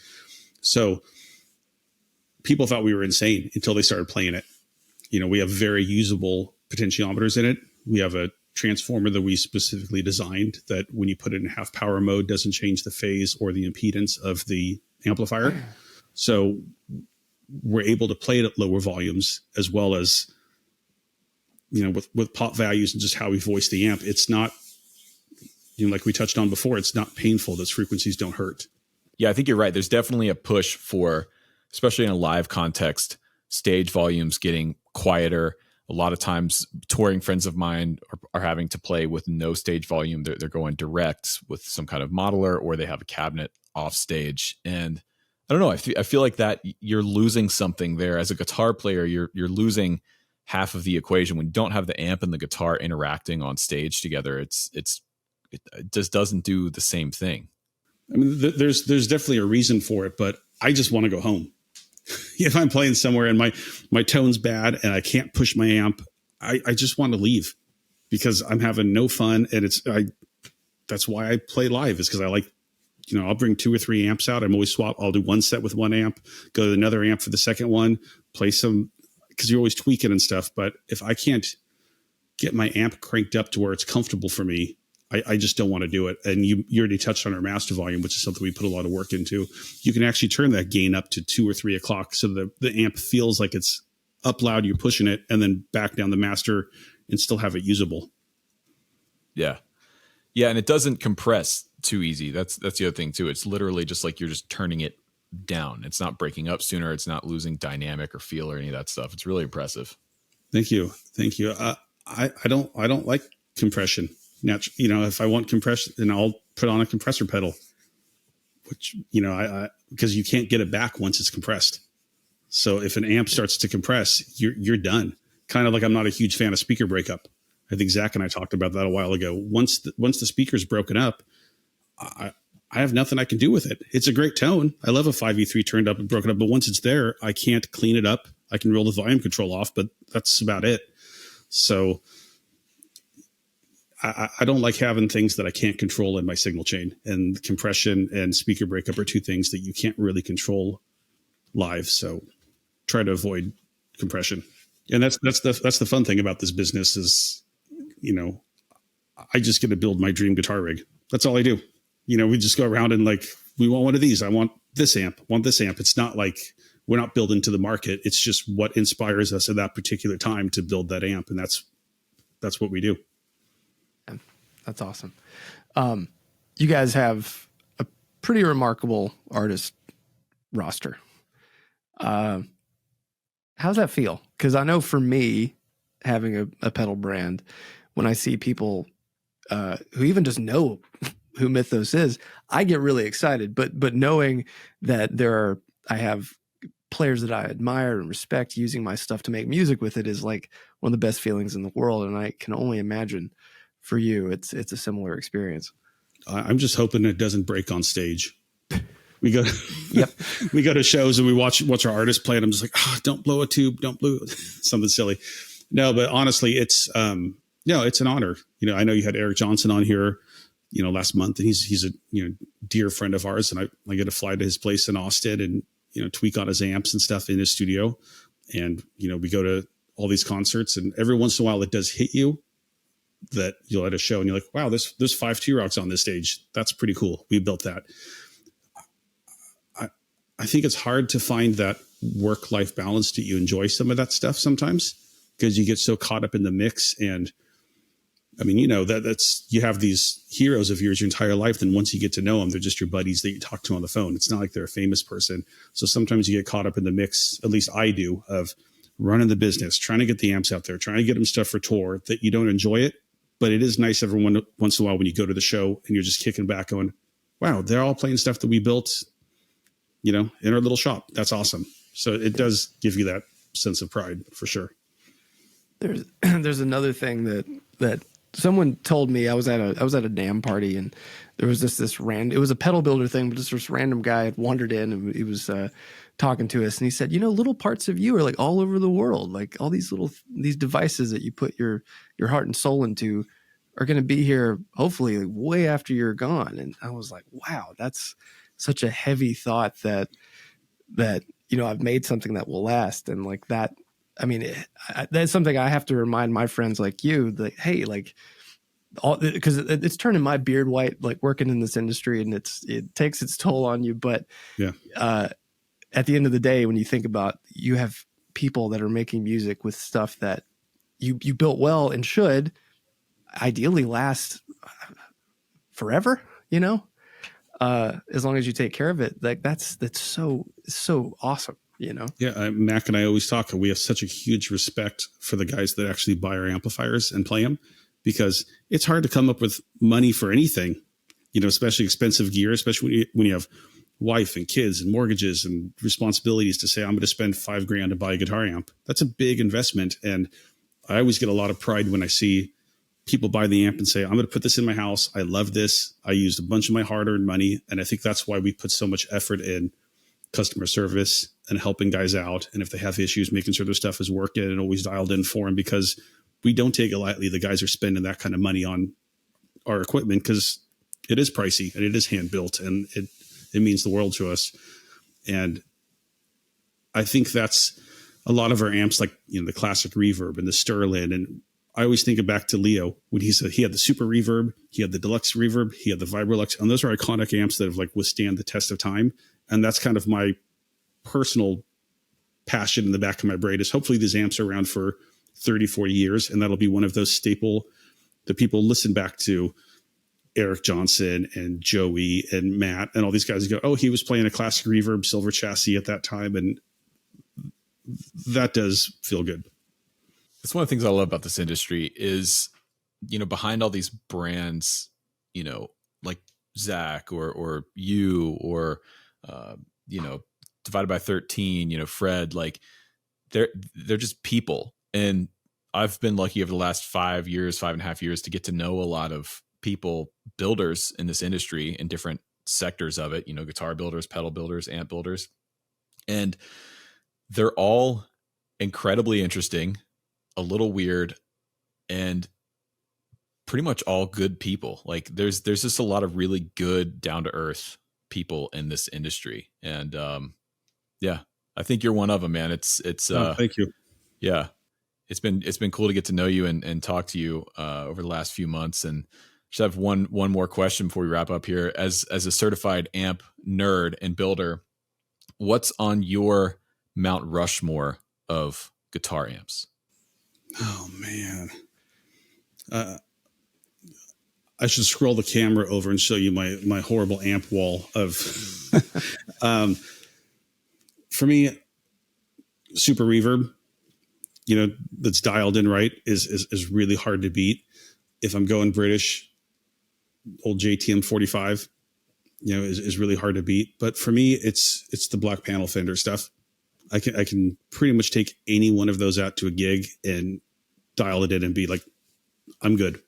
So people thought we were insane until they started playing it. We have very usable potentiometers in it. We have a transformer that we specifically designed that when you put it in half power mode doesn't change the phase or the impedance of the amplifier. So we're able to play it at lower volumes, as well as, with pop values and just how we voice the amp. It's not like we touched on before, it's not painful. Those frequencies don't hurt. Yeah, I think you're right. There's definitely a push for, especially in a live context, stage volumes getting quieter. A lot of times touring friends of mine are having to play with no stage volume. They're going direct with some kind of modeler, or they have a cabinet off stage. And I don't know, I feel like that you're losing something there. As a guitar player, you're losing half of the equation when you don't have the amp and the guitar interacting on stage together. It just doesn't do the same thing. I mean, there's definitely a reason for it, but I just want to go home. If I'm playing somewhere and my tone's bad and I can't push my amp, I just want to leave because I'm having no fun. And that's why I play live, is because I like, I'll bring 2 or 3 amps out. I'm always I'll do one set with one amp, go to another amp for the second one, play some, because you're always tweaking and stuff. But if I can't get my amp cranked up to where it's comfortable for me, I just don't want to do it. And you already touched on our master volume, which is something we put a lot of work into. You can actually turn that gain up to 2 or 3 o'clock. So the amp feels like it's up loud, you're pushing it, and then back down the master and still have it usable. Yeah. Yeah. And it doesn't compress too easy. That's the other thing too. It's literally just like you're just turning it down. It's not breaking up sooner. It's not losing dynamic or feel or any of that stuff. It's really impressive. Thank you. I don't like compression. If I want compression, then I'll put on a compressor pedal, which, because you can't get it back once it's compressed. So if an amp starts to compress, you're done. Kind of like I'm not a huge fan of speaker breakup. I think Zach and I talked about that a while ago. Once the speaker's broken up, I have nothing I can do with it. It's a great tone. I love a 5E3 turned up and broken up, but once it's there, I can't clean it up. I can roll the volume control off, but that's about it. So I don't like having things that I can't control in my signal chain, and compression and speaker breakup are 2 things that you can't really control live. So try to avoid compression. And that's the fun thing about this business is, I just get to build my dream guitar rig. That's all I do. We just go around and we want one of these. I want this amp, It's not like we're not building to the market. It's just what inspires us at that particular time to build that amp. And that's what we do. That's awesome. You guys have a pretty remarkable artist roster. How's that feel? Because I know for me, having a pedal brand, when I see people who even just know who Mythos is, I get really excited. But knowing that I have players that I admire and respect using my stuff to make music with it is like one of the best feelings in the world. And I can only imagine for you, it's a similar experience. I'm just hoping it doesn't break on stage. We go, yep. We go to shows and we watch our artists play, and I'm just like, don't blow a tube, don't blow something silly. No, but honestly, it's it's an honor. I know you had Eric Johnson on here, last month, and he's a dear friend of ours, and I get to fly to his place in Austin and tweak on his amps and stuff in his studio, and we go to all these concerts, and every once in a while it does hit you that you'll at a show and you're like, wow, there's 5 Two-Rocks on this stage. That's pretty cool. We built that. I think it's hard to find that work-life balance that you enjoy some of that stuff sometimes, because you get so caught up in the mix. And I mean, that's, you have these heroes of yours your entire life. Then once you get to know them, they're just your buddies that you talk to on the phone. It's not like they're a famous person. So sometimes you get caught up in the mix, at least I do, of running the business, trying to get the amps out there, trying to get them stuff for tour, that you don't enjoy it. But it is nice every once in a while when you go to the show and you're just kicking back going, wow, they're all playing stuff that we built, in our little shop. That's awesome. So it does give you that sense of pride for sure. There's another thing that someone told me. I was at a NAMM party, and there was this random, it was a pedal builder thing, but just this random guy had wandered in, and he was talking to us, and he said, little parts of you are like all over the world. Like all these devices that you put your heart and soul into are going to be here hopefully like way after you're gone. And I was like, wow, that's such a heavy thought that I've made something that will last. And like that, I mean, that's something I have to remind my friends like you that, hey, like because it's turning my beard white, like working in this industry, and it takes its toll on you. But yeah, at the end of the day, when you think about, you have people that are making music with stuff that you built well and should ideally last forever, as long as you take care of it. Like that's so awesome, Yeah, Mac and I always talk. We have such a huge respect for the guys that actually buy our amplifiers and play them, because it's hard to come up with money for anything, especially expensive gear, especially when you have wife and kids and mortgages and responsibilities to say, I'm going to spend $5,000 to buy a guitar amp. That's a big investment. And I always get a lot of pride when I see people buy the amp and say, I'm going to put this in my house. I love this. I used a bunch of my hard-earned money. And I think that's why we put so much effort in customer service and helping guys out. And if they have issues, making sure their stuff is working and always dialed in for them, because we don't take it lightly. The guys are spending that kind of money on our equipment because it is pricey and it is hand built, and it means the world to us. And I think that's a lot of our amps, like, the classic reverb and the Sterling. And I always think it back to Leo when he said he had the super reverb, he had the deluxe reverb, he had the Vibrolux, and those are iconic amps that have withstand the test of time. And that's kind of my personal passion in the back of my brain, is hopefully these amps are around for 30, 40 years. And that'll be one of those staple that people listen back to. Eric Johnson and Joey and Matt and all these guys go, oh, he was playing a classic reverb silver chassis at that time. And that does feel good. That's one of the things I love about this industry is, behind all these brands, like Zach or you or, Divided by 13, Fred, they're just people. And I've been lucky over the last 5.5 years to get to know a lot of people, builders in this industry in different sectors of it, guitar builders, pedal builders, amp builders. And they're all incredibly interesting, a little weird, and pretty much all good people. There's just a lot of really good, down to earth people in this industry. And yeah, I think you're one of them, man. It's thank you. Yeah. It's been cool to get to know you and talk to you over the last few months. And just have one more question before we wrap up here. As a certified amp nerd and builder, what's on your Mount Rushmore of guitar amps? Oh man. I should scroll the camera over and show you my horrible amp wall of, for me, super reverb, that's dialed in right is really hard to beat. If I'm going British, old JTM 45, is really hard to beat. But for me, it's the black panel Fender stuff. I can pretty much take any one of those out to a gig and dial it in and be like, I'm good.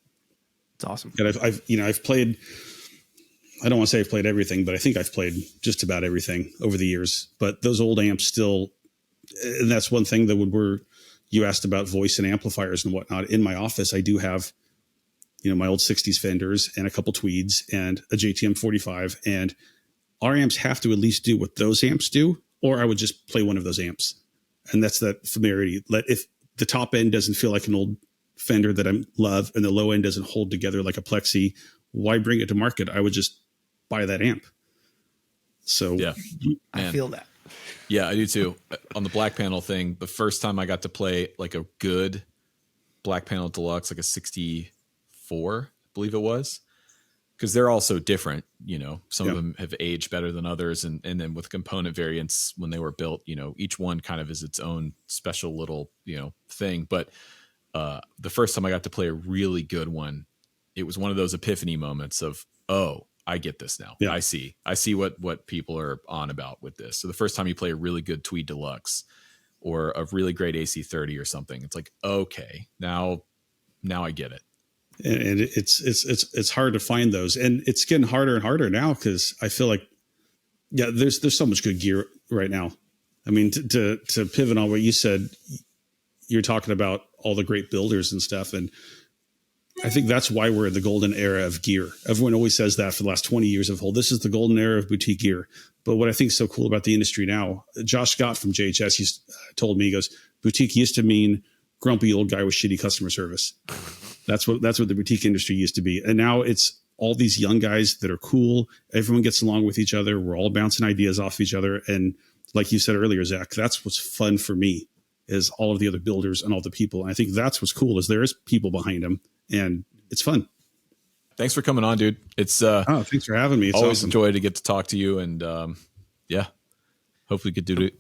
It's awesome. And I've played, I don't want to say I've played everything, but I think I've played just about everything over the years. But those old amps still, and that's one thing that you asked about voice and amplifiers and whatnot. In my office, I do have, my old 60s Fenders and a couple Tweeds and a JTM 45. And our amps have to at least do what those amps do, or I would just play one of those amps. And that's that familiarity. If the top end doesn't feel like an old Fender that I love and the low end doesn't hold together like a Plexi, why bring it to market? I would just buy that amp. So yeah, I feel that. Yeah, I do too. On the black panel thing, the first time I got to play like a good black panel deluxe, like a 64, I believe it was, because they're all so different. Some of them have aged better than others. And then with component variants, when they were built, each one kind of is its own special little, thing. But the first time I got to play a really good one, it was one of those epiphany moments of, oh, I get this now. Yeah. I see what people are on about with this. So the first time you play a really good Tweed Deluxe or a really great AC30 or something, it's like, okay, now I get it. And it's hard to find those, and it's getting harder and harder now, because I feel like, there's so much good gear right now. I mean, to pivot on what you said, you're talking about all the great builders and stuff. And I think that's why we're in the golden era of gear. Everyone always says that for the last 20 years of this is the golden era of boutique gear. But what I think is so cool about the industry now, Josh Scott from JHS told me, he goes, boutique used to mean grumpy old guy with shitty customer service. That's what the boutique industry used to be. And now it's all these young guys that are cool. Everyone gets along with each other. We're all bouncing ideas off each other. And like you said earlier, Zach, that's what's fun for me, is all of the other builders and all the people. And I think that's what's cool, is there is people behind them, and it's fun. Thanks for coming on, dude. It's thanks for having me. It's always awesome. a joy to get to talk to you, and yeah, hopefully get to do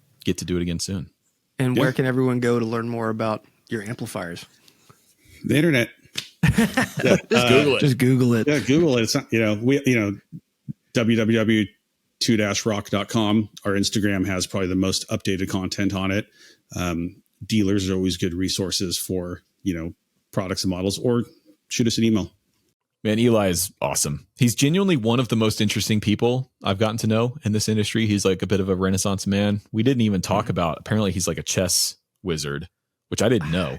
it again soon. And where can everyone go to learn more about your amplifiers? The internet. Just Google it. Just Google it. Yeah, Google it. It's not, www.2-rock.com. Our Instagram has probably the most updated content on it. Dealers are always good resources for, products and models, or shoot us an email. Man, Eli is awesome. He's genuinely one of the most interesting people I've gotten to know in this industry. He's like a bit of a Renaissance man. We didn't even talk about, apparently he's like a chess wizard, which I didn't know.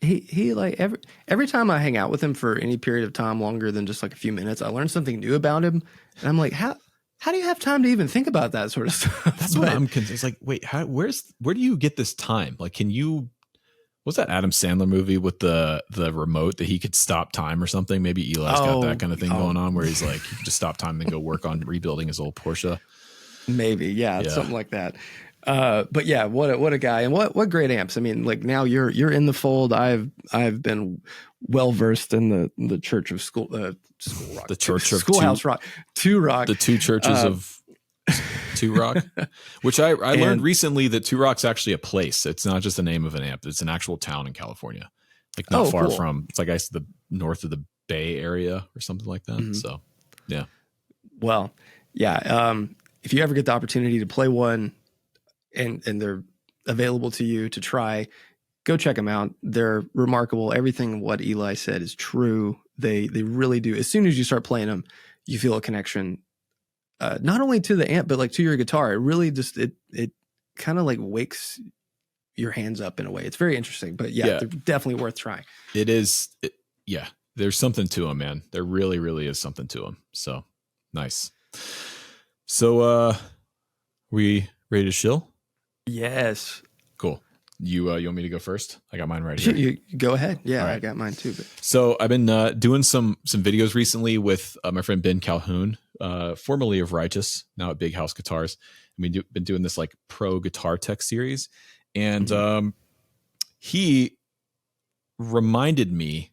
He like every time I hang out with him for any period of time longer than just like a few minutes, I learn something new about him. And I'm like, how do you have time to even think about that sort of stuff? That's what I'm concerned. It's like, wait, where do you get this time? Like, what's that Adam Sandler movie with the remote that he could stop time or something? Maybe Eli's got that kind of thing going on where he's like, he can just stop time and go work on rebuilding his old Porsche. Maybe. Yeah. Something like that. But yeah, what a guy, and what great amps. I mean, like now you're in the fold. I've been well versed in the church of school rock, the church of schoolhouse rock, Two-Rock, the two churches of Two-Rock, which I learned recently that Two-Rock's actually a place. It's not just the name of an amp. It's an actual town in California, like not far from. It's like I guess the north of the Bay Area or something like that. Mm-hmm. So yeah. Well, yeah. If you ever get the opportunity to play one, and they're available to you to try, go check them out. They're remarkable. Everything what Eli said is true. They really do. As soon as you start playing them, you feel a connection, not only to the amp, but like to your guitar. It really just, it kind of like wakes your hands up in a way. It's very interesting, but yeah. They're definitely worth trying. It is. Yeah. There's something to them, man. There really, really is something to them. So nice. So, we ready to shill? Yes. Cool. You want me to go first? I got mine right here. You go ahead. Yeah, right. I got mine too. But. So I've been doing some videos recently with my friend Ben Calhoun, formerly of Righteous, now at Big House Guitars. Been doing this like pro guitar tech series, and he reminded me.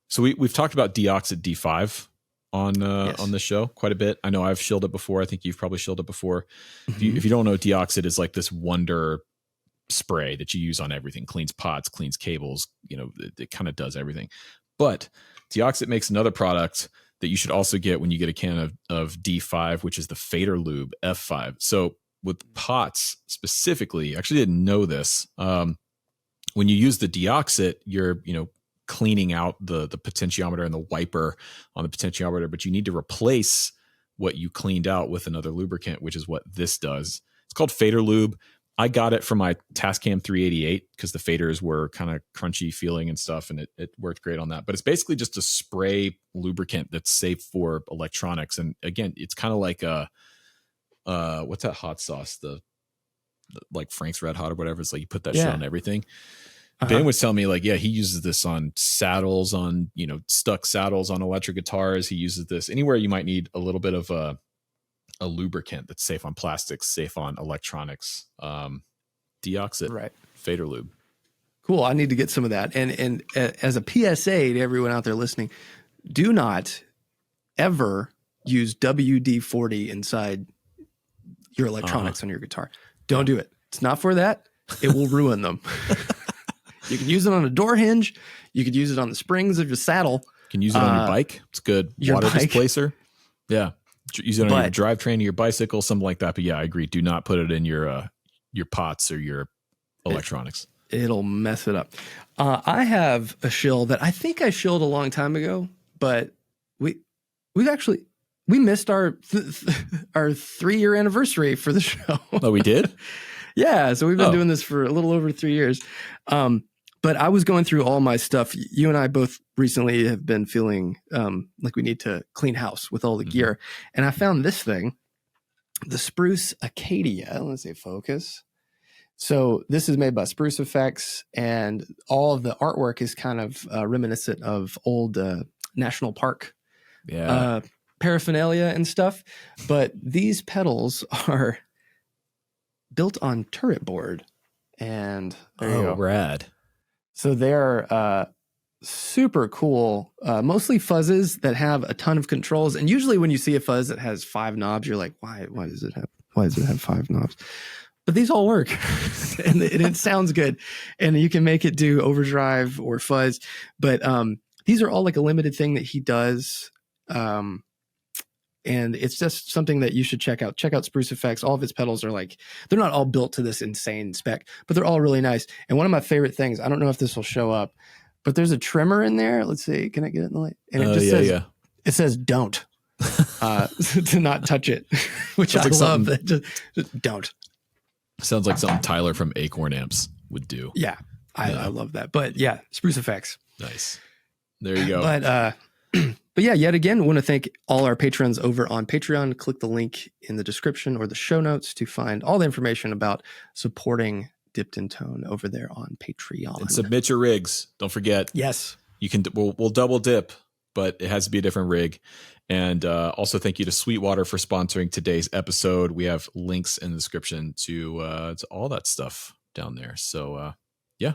So we've talked about Deluxe at D5 on the show quite a bit. I know I've shilled it before. I think you've probably shilled it before. Mm-hmm. If you don't know, Deoxit is like this wonder spray that you use on everything. Cleans pots, cleans cables. It kind of does everything. But Deoxit makes another product that you should also get when you get a can of D5, which is the Fader Lube F5. So with pots specifically, I actually didn't know this. When you use the Deoxit, you're cleaning out the potentiometer and the wiper on the potentiometer, but you need to replace what you cleaned out with another lubricant, which is what this does. It's called Fader Lube. I got it from my Tascam 388 because the faders were kind of crunchy feeling and stuff, and it worked great on that. But it's basically just a spray lubricant that's safe for electronics. And again, it's kind of like what's that hot sauce? The like Frank's Red Hot or whatever. It's like you put that shit on everything. Ben was telling me like, he uses this on saddles, on, stuck saddles on electric guitars. He uses this anywhere you might need a little bit of a lubricant that's safe on plastics, safe on electronics. Deoxit, right? Fader Lube. Cool. I need to get some of that. And as a PSA to everyone out there listening, do not ever use WD-40 inside your electronics on your guitar. Don't do it. It's not for that. It will ruin them. You can use it on a door hinge. You could use it on the springs of your saddle. You can use it on your bike. It's good. Water displacer. Yeah. Use it on your drivetrain, your bicycle, something like that. But yeah, I agree. Do not put it in your pots or your electronics. It'll mess it up. I have a shill that I think I shilled a long time ago, but we missed our 3-year anniversary for the show. Oh, we did? Yeah. So we've been doing this for a little over 3 years. But I was going through all my stuff. You and I both recently have been feeling like we need to clean house with all the gear. And I found this thing, the Spruce Acadia. Let's say focus. So this is made by Spruce Effects, and all of the artwork is kind of reminiscent of old national park paraphernalia and stuff. But these pedals are built on turret board. And there you go. Rad. So they're super cool. Mostly fuzzes that have a ton of controls. And usually when you see a fuzz that has 5 knobs, you're like, why does it have 5 knobs? But these all work and it sounds good. And you can make it do overdrive or fuzz. But these are all like a limited thing that he does. And it's just something that you should check out. Check out Spruce Effects. All of his pedals are like, they're not all built to this insane spec, but they're all really nice. And one of my favorite things, I don't know if this will show up, but there's a trimmer in there. Let's see. Can I get it in the light? And it just says, it says don't, to not touch it, which sounds I love. That just don't. Sounds like something Tyler from Acorn Amps would do. Yeah. I love that. But yeah, Spruce Effects. Nice. There you go. But yeah, yet again, want to thank all our patrons over on Patreon. Click the link in the description or the show notes to find all the information about supporting Dipped in Tone over there on Patreon. And submit your rigs. Don't forget. Yes. You can. We'll double dip, but it has to be a different rig. And also thank you to Sweetwater for sponsoring today's episode. We have links in the description to all that stuff down there. So yeah,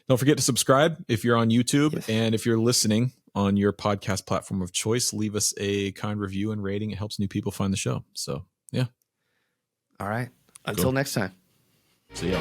don't forget to subscribe if you're on YouTube. Yes. And if you're listening on your podcast platform of choice, leave us a kind review and rating. It helps new people find the show. So yeah. All right. Until next time. See ya.